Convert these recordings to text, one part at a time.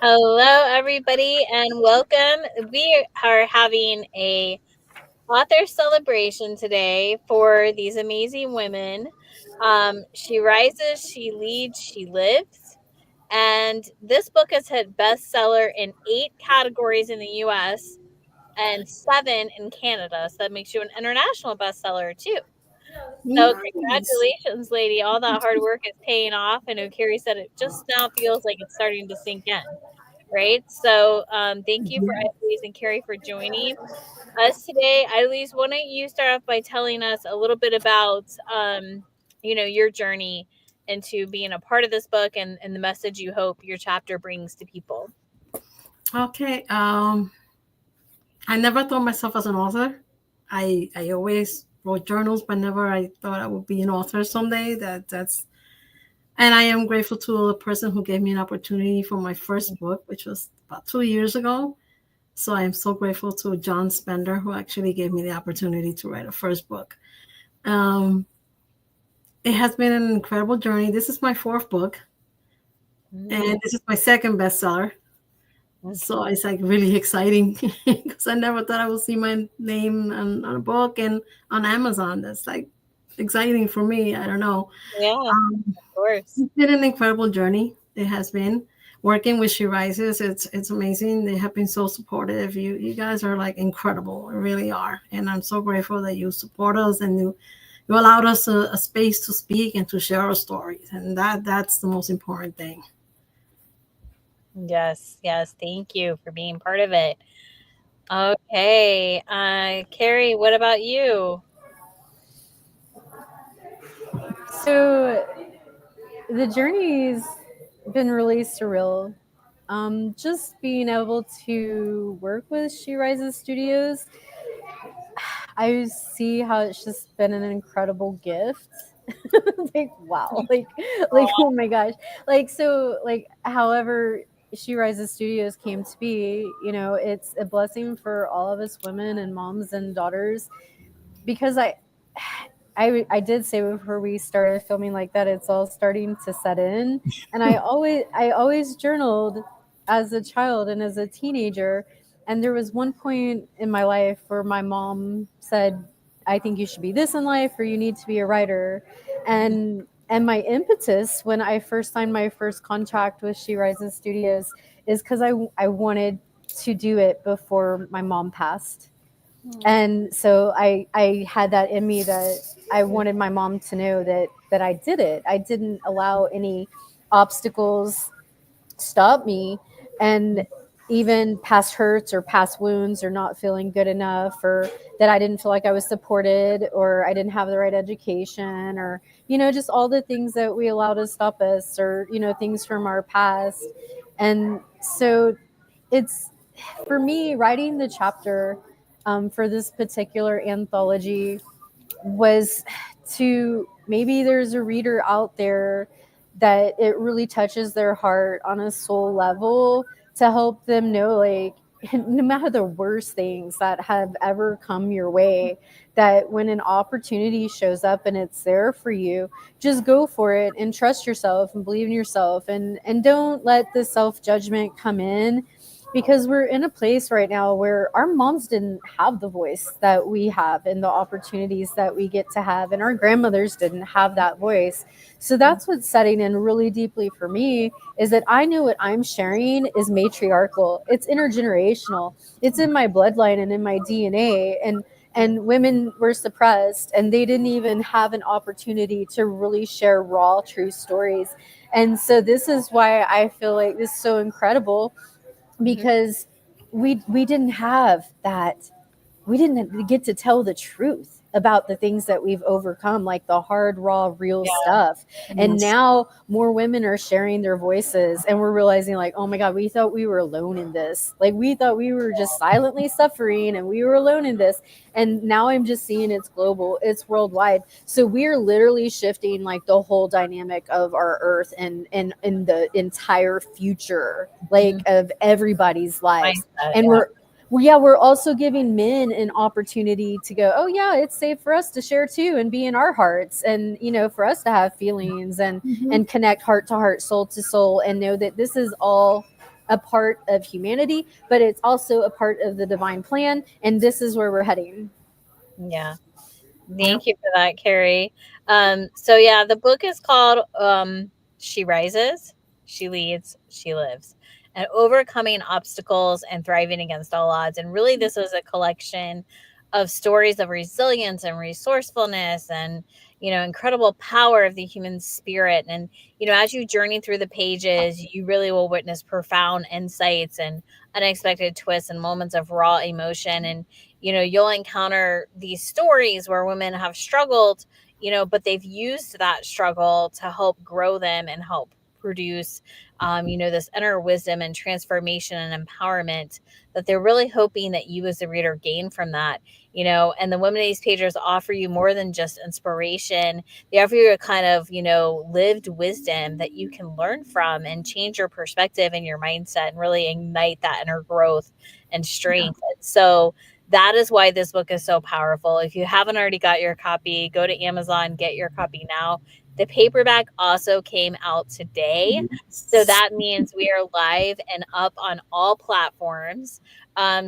Hello, everybody, and welcome. We are having a author celebration today for these amazing women. She rises, she leads, she lives. And this book has hit bestseller in 8 categories in the US and 7 in Canada. So that makes you an international bestseller too. So Nice. congratulations, lady. All that hard work is paying off. I know Carrie said it just now feels like it's starting to sink in. Right. So thank you for Eloise and Carrie for joining us today. Eloise, why don't you start off by telling us a little bit about, your journey into being a part of this book and the message you hope your chapter brings to people. Okay. I never thought myself as an author. I always wrote journals, but never I thought I would be an author someday. And I am grateful to the person who gave me an opportunity for my first book, which was about 2 years ago. So I am so grateful to John Spender, who actually gave me the opportunity to write a first book. Um, it has been an incredible journey. This is my fourth book, and this is my second bestseller. So it's like really exciting because I never thought I would see my name on a book and on Amazon. That's like exciting for me. I don't know. Yeah, Um, of course. it's been an incredible journey. It has been working with She Rises. It's amazing. They have been so supportive. You guys are like incredible. You really are. And I'm so grateful that you support us and you allowed us a space to speak and to share our stories. And that's the most important thing. Yes, yes. Thank you for being part of it. Okay. Carrie, what about you? So the journey's been really surreal. Just being able to work with She Rises Studios, I see how it's just been an incredible gift. Like wow, like oh my gosh, however She Rises Studios came to be, it's a blessing for all of us women and moms and daughters because I did say before we started filming like that it's all starting to set in, and I always journaled as a child and as a teenager, and there was one point in my life where my mom said, I think you should be this in life or you need to be a writer. And my impetus when I first signed my first contract with She Rises Studios is because I wanted to do it before my mom passed. And so I had that in me that I wanted my mom to know that I did it. I didn't allow any obstacles stop me, and even past hurts or past wounds or not feeling good enough, or that I didn't feel like I was supported or I didn't have the right education, or just all the things that we allow to stop us, or things from our past. And so it's, for me, writing the chapter for this particular anthology was to, maybe there's a reader out there that it really touches their heart on a soul level, to help them know, like, no matter the worst things that have ever come your way, that when an opportunity shows up and it's there for you, just go for it and trust yourself and believe in yourself, and don't let the self judgment come in, because we're in a place right now where our moms didn't have the voice that we have and the opportunities that we get to have, and our grandmothers didn't have that voice. So that's what's setting in really deeply for me, is that I know what I'm sharing is matriarchal, it's intergenerational, it's in my bloodline and in my DNA. And women were suppressed and they didn't even have an opportunity to really share raw true stories. And so this is why I feel like this is so incredible, because we didn't have that. We didn't get to tell the truth about the things that we've overcome, like the hard, raw, real Yeah. stuff. And Yes. now more women are sharing their voices, and we're realizing, like, oh my God, we thought we were alone in this. Like, we thought we were just silently suffering and we were alone in this. And now I'm just seeing it's global, it's worldwide. So we're literally shifting like the whole dynamic of our earth and in the entire future, like of everybody's lives. Mindset. And Yeah. we're also giving men an opportunity to go, oh yeah, it's safe for us to share too and be in our hearts, and for us to have feelings and Mhm. connect heart to heart, soul to soul, and know that this is all a part of humanity, but it's also a part of the divine plan. And this is where we're heading. Yeah. Yep. Thank you for that, Carrie. So yeah, the book is called She Rises, She Leads, She Lives, and overcoming obstacles and thriving against all odds. And really, this is a collection of stories of resilience and resourcefulness and, incredible power of the human spirit. And, as you journey through the pages, you really will witness profound insights and unexpected twists and moments of raw emotion. And you'll encounter these stories where women have struggled, but they've used that struggle to help grow them and help produce, this inner wisdom and transformation and empowerment that they're really hoping that you as a reader gain from that. And the women in these pages offer you more than just inspiration. They offer you a kind of, lived wisdom that you can learn from and change your perspective and your mindset and really ignite that inner growth and strength. And so that is why this book is so powerful. If you haven't already got your copy, go to Amazon, get your copy now. The paperback also came out today. So that means we are live and up on all platforms.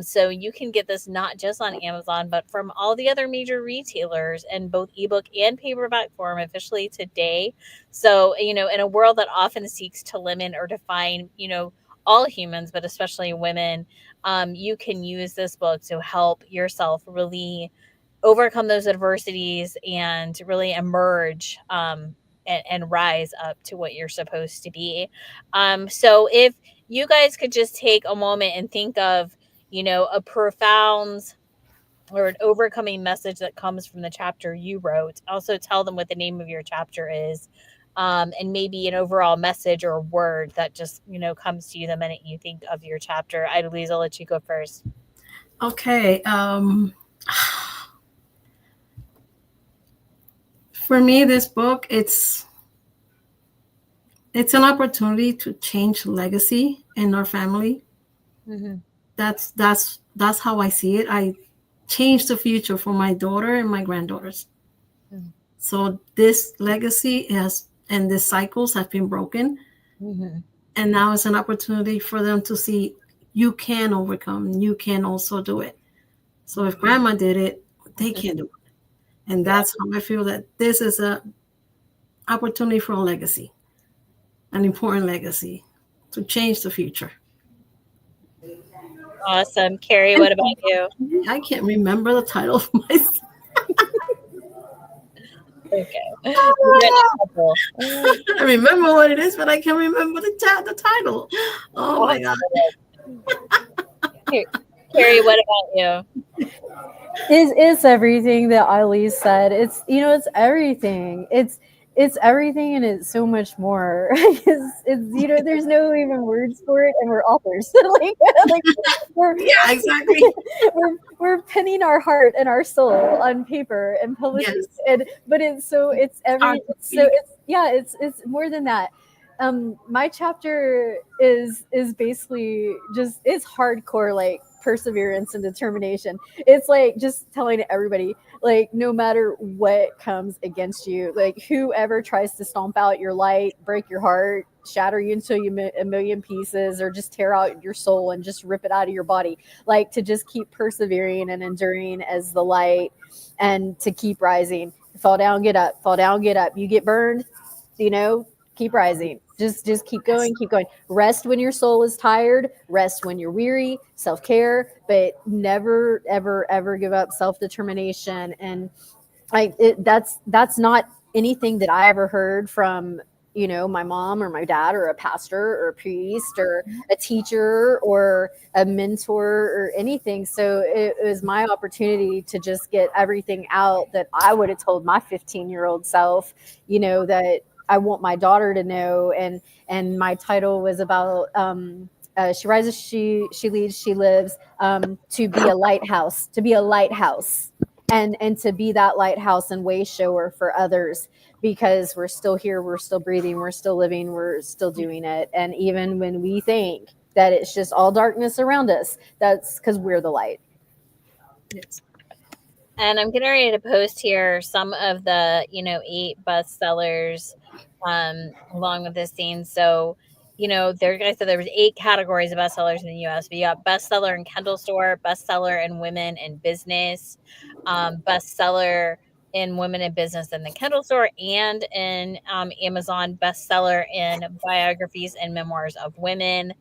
So you can get this not just on Amazon, but from all the other major retailers in both ebook and paperback form officially today. So, in a world that often seeks to limit or define, all humans, but especially women, you can use this book to help yourself really overcome those adversities and really emerge, and rise up to what you're supposed to be. So if you guys could just take a moment and think of, a profound or an overcoming message that comes from the chapter you wrote. Also tell them what the name of your chapter is. And maybe an overall message or word that just, comes to you the minute you think of your chapter. Idalise, I'll let you go first. Okay. For me, this book, it's an opportunity to change legacy in our family. Mm-hmm. That's how I see it. I change the future for my daughter and my granddaughters. Mm-hmm. So this legacy has and the cycles have been broken. Mm-hmm. And now it's an opportunity for them to see you can overcome. You can also do it. So if grandma did it, they can do it. And that's how I feel that this is a opportunity for a legacy, an important legacy to change the future. Awesome. Carrie, what about you? I can't remember the title of my. Okay. You got a couple. I remember what it is, but I can't remember the title. Oh my god! Carrie, what about you? Is everything that Eileen said. It's everything. It's everything, and it's so much more. It's there's no even words for it, and we're authors. like we're Yeah, exactly. we're penning our heart and our soul on paper and publishing Yes. it. But Hard to so speak. it's more than that. My chapter is basically just it's hardcore like perseverance and determination. It's like just telling everybody, like, no matter what comes against you, like whoever tries to stomp out your light, break your heart, shatter you into a million pieces, or just tear out your soul and just rip it out of your body, like to just keep persevering and enduring as the light, and to keep rising. Fall down, get up, fall down, get up. You get burned, keep rising. Just keep going, keep going. Rest when your soul is tired, rest when you're weary, self-care, but never ever ever give up self-determination. And that's not anything that I ever heard from my mom or my dad or a pastor or a priest or a teacher or a mentor or anything. So it was my opportunity to just get everything out that I would have told my 15-year-old self, that I want my daughter to know. And my title was about she rises, she leads, she lives, to be a lighthouse, and to be that lighthouse and way shower for others, because we're still here, we're still breathing, we're still living, we're still doing it. And even when we think that it's just all darkness around us, that's because we're the light. Yes. And I'm getting ready to post here some of the, 8 bestsellers, along with this scene. So, there, like I said, there was 8 categories of bestsellers in the US. We got bestseller in Kindle store, bestseller in women in business, bestseller in women in business in the Kindle store, and in Amazon, bestseller in biographies and memoirs of women.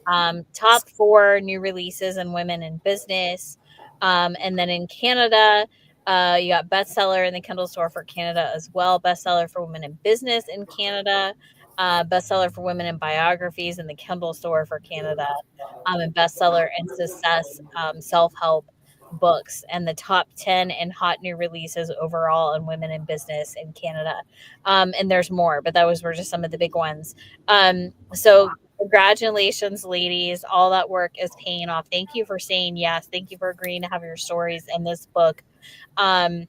Top 4 new releases in women in business. And then in Canada, you got bestseller in the Kindle store for Canada as well, bestseller for women in business in Canada, bestseller for women in biographies in the Kindle store for Canada, and bestseller in success self help books, and the top 10 in hot new releases overall in women in business in Canada. And there's more, but those were just some of the big ones. So congratulations, ladies. All that work is paying off. Thank you for saying yes. Thank you for agreeing to have your stories in this book. Um,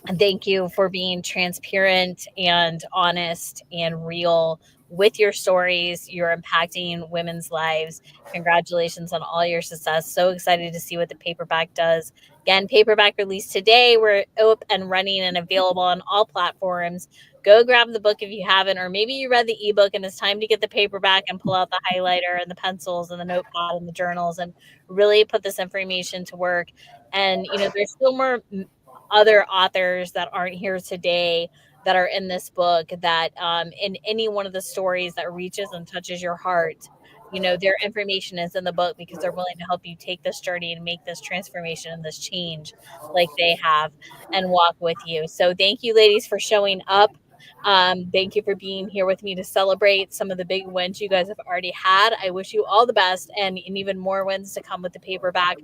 and thank you for being transparent and honest and real with your stories. You're impacting women's lives. Congratulations on all your success. So excited to see what the paperback does. Again, paperback released today. We're up and running and available on all platforms. Go grab the book if you haven't, or maybe you read the ebook and it's time to get the paperback and pull out the highlighter and the pencils and the notepad and the journals and really put this information to work. And, there's still more other authors that aren't here today that are in this book that in any one of the stories that reaches and touches your heart, their information is in the book because they're willing to help you take this journey and make this transformation and this change like they have and walk with you. So thank you, ladies, for showing up. Thank you for being here with me to celebrate some of the big wins you guys have already had. I wish you all the best and even more wins to come with the paperback.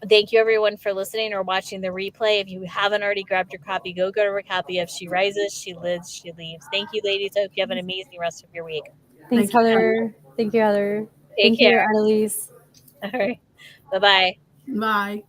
Thank you, everyone, for listening or watching the replay. If you haven't already grabbed your copy, go get a copy of She Rises, She Lives, She Leaves. Thank you, ladies. I hope you have an amazing rest of your week. Thanks, Thank you. Heather. Thank you, Heather. Take Thank you, care. Annalise. All right. Bye-bye. Bye.